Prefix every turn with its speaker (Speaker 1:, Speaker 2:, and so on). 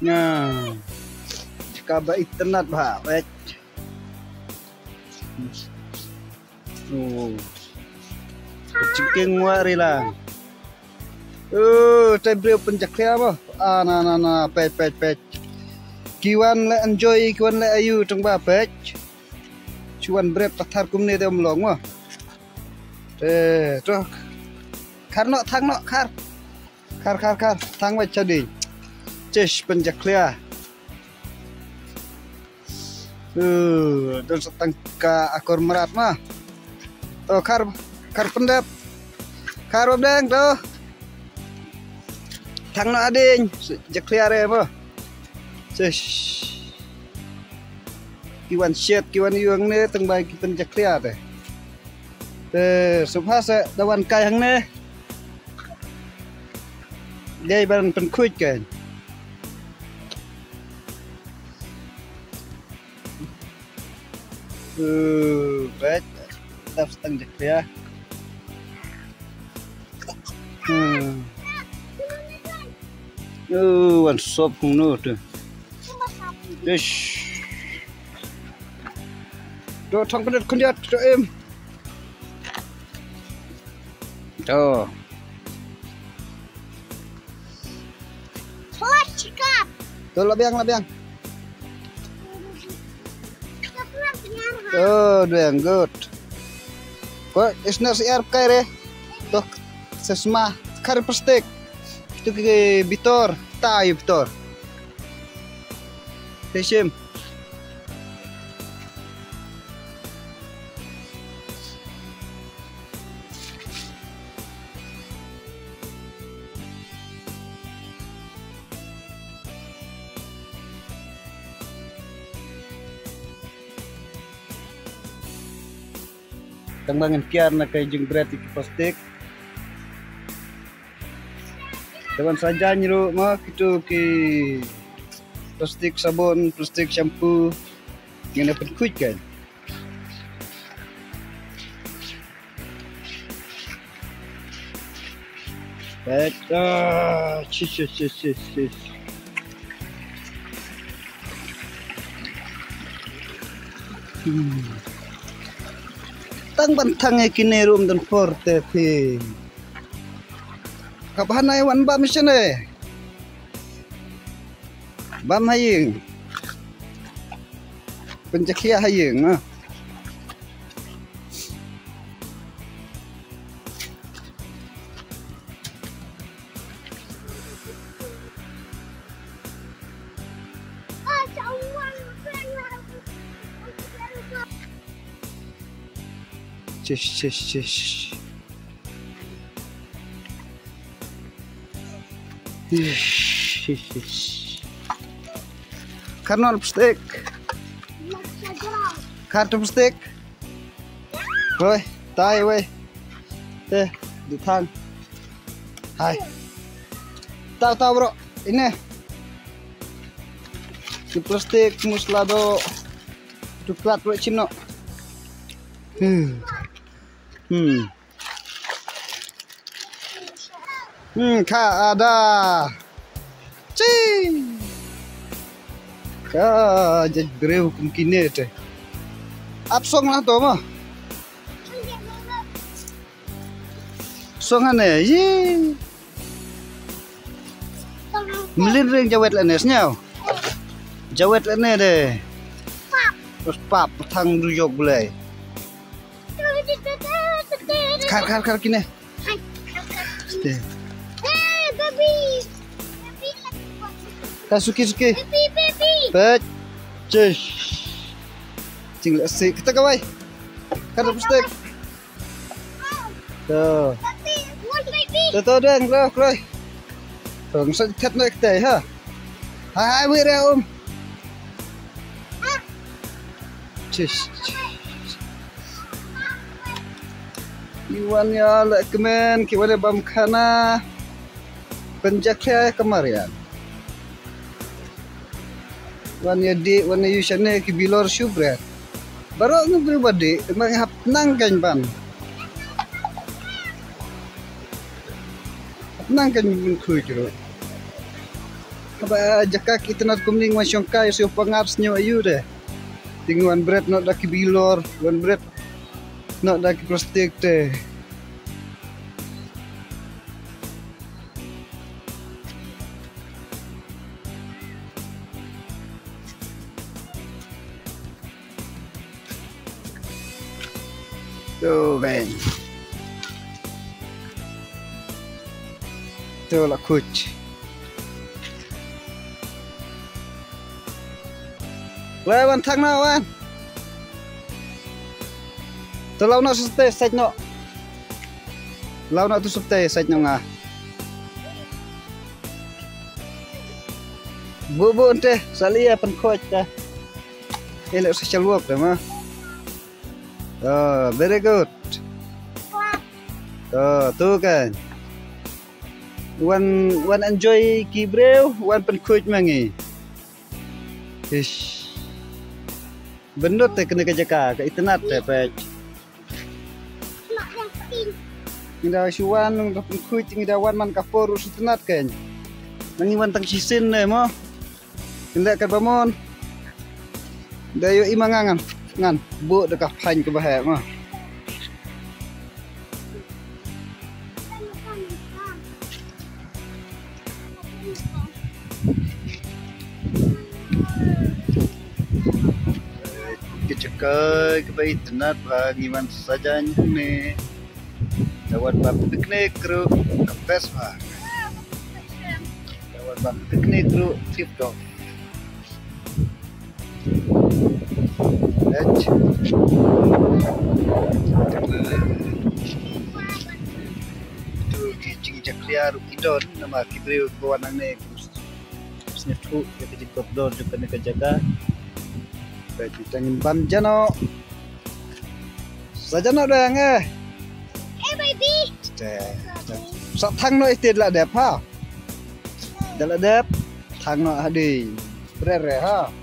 Speaker 1: Nah, jika ba internet ba, baik. Oh, cingking wari lang. Tayo penjaklia ba? Na, pet. Kiwan le enjoy, kiwan le ayu tong ba pet. Cuan brep pathar kumne te omlong ma. Truk. Khar thang khar. Thang ba chadi. Cesh penjaklia. Terus tangka akor merat mah. Oh khar pendep. Khar bang tuh. Thang no ading, jaklia re mah. Cesh. Kiwan shet kiwan yuang ne teng bai ki penjaklia teh. Subhasa dawan kai hang ne. Dai ban pen kuit kan. Baik, kita seteng jaklia. Wan sop kuno tuh. Yes. Do thang pendet kundiat do em. Do.
Speaker 2: Cekap.
Speaker 1: Do labiang. Oh, doing good. Kok isna si arp kai re? Tok sesma kar plastik. Itu ke bitor, tayo bitor. Tesim. Tangangan kiar na kay jeng berat iki plastik. Teman saja nyiru mah gitu ki plastik sabun, plastik shampoo yang dapat kuit kan. Baik, cis. Tang bantang kini room dan forte pi. Kapan ay wan ba mission eh? Bam haying. Penjakia haying ah. Cis. Karena plastik. Kartu plastik. Rồi, tay weh. Di thang. Hai. Tahu bro, ini. Di plastik muslado. Duklat bro cino. Ka ada. Cing. Ka jadi bere hukum kini teh. Absong lah tu mah. Songan ye. Melin ring jawet lanesnya. Jawet lane deh. Terus pap thang ruyok boleh. Kar kini.
Speaker 2: Baby.
Speaker 1: Suki.
Speaker 2: Baby.
Speaker 1: Bet. Cih. Cing si kita kawai. Kartu plastik. Tuh. Tuh deng, loh. Tuh, masa tet naik teh ha. Hai wira Cih. Iwan ya lek kemen kiwan bam kana penjaknya kemarin. Wan ya di wan yusane ki bilor syubret. Baru ngepribadi emang hap nang kan ban. Nang kan bin kuy jero. Aba jaka kita nak kumning masyongkai so pangaps nyo ayu deh. Tingwan bread not daki bilor, wan bread not daki plastik teh. Tuh kan. Tuh lah coach. Wan thang na wan. Tu lau na suste sait no. Lau na tu suste sait no nga. Bu ente salia pen coach ta. Elok social work dah mah. Oh, very good. Oh, tu kan. Wan enjoy kibreu, wan pen coach mangi. Ish. Benut teh kena kerja ke internet teh pej.
Speaker 2: Mak yang penting.
Speaker 1: Ngira syuan nang pen coach ngira wan man kapor us internet kan. Nangi wan tang sisin ne mo. Kendak kan bamon. Dayo imangangan. Ngan bu dekat pan ke bahaya mah. Kecekai ke bayi tenat bagi man saja ni. Dapat bab piknik kru kempes mah. Dapat bab piknik kru tip top. Tu kicing jakliar idon nama kibriu kawan ne snefu ya kicing kopdor juga ne kejaga bagi tangin ban jano sajano dang
Speaker 2: Baby.
Speaker 1: sa thang no isted la dep ha dala dep thang no hadi brere ha